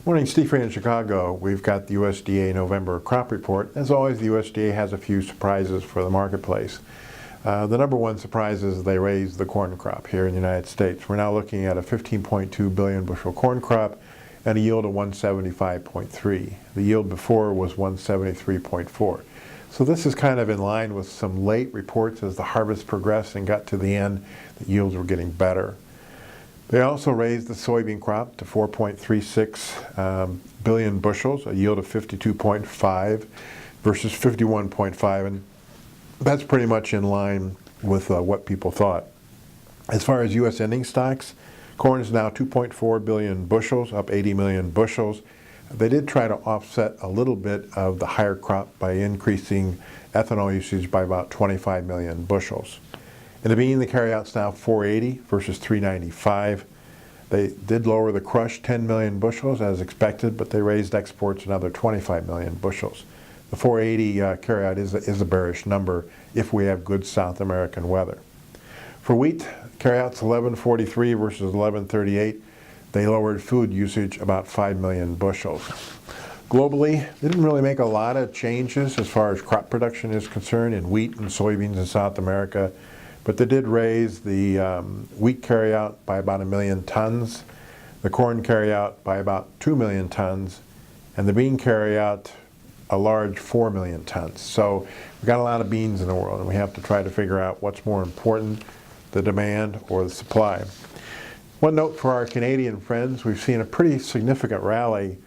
Morning, Steve here in Chicago. We've got the USDA November crop report. As always, the USDA has a few surprises for the marketplace. The number one surprise is they raised the corn crop here in the United States. We're now looking at a 15.2 billion bushel corn crop and a yield of 175.3. The yield before was 173.4. So this is kind of in line with some late reports as the harvest progressed and got to the end. The yields were getting better. They also raised the soybean crop to 4.36 billion bushels, a yield of 52.5 versus 51.5, and that's pretty much in line with what people thought. As far as U.S. ending stocks, corn is now 2.4 billion bushels, up 80 million bushels. They did try to offset a little bit of the higher crop by increasing ethanol usage by about 25 million bushels. In the bean, the carryout's now 480 versus 395. They did lower the crush 10 million bushels as expected, but they raised exports another 25 million bushels. The 480 carryout is a bearish number if we have good South American weather. For wheat, carryout's 1143 versus 1138. They lowered food usage about 5 million bushels. Globally, they didn't really make a lot of changes as far as crop production is concerned in wheat and soybeans in South America. But they did raise the wheat carryout by about 1 million tons, the corn carryout by about 2 million tons, and the bean carryout a large 4 million tons. So we've got a lot of beans in the world, and we have to try to figure out what's more important, the demand or the supply. One note for our Canadian friends, we've seen a pretty significant rally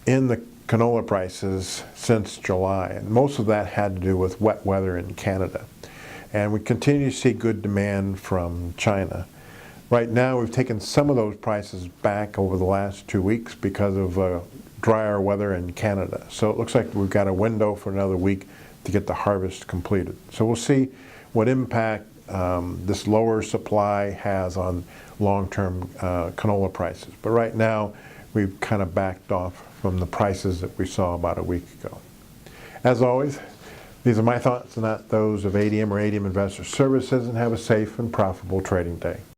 in the canola prices since July, and most of that had to do with wet weather in Canada. And we continue to see good demand from China. Right now, we've taken some of those prices back over the last 2 weeks because of drier weather in Canada. So it looks like we've got a window for another week to get the harvest completed. So we'll see what impact this lower supply has on long-term canola prices. But right now, we've kind of backed off from the prices that we saw about a week ago. As always, these are my thoughts, not those of ADM or ADM Investor Services, and have a safe and profitable trading day.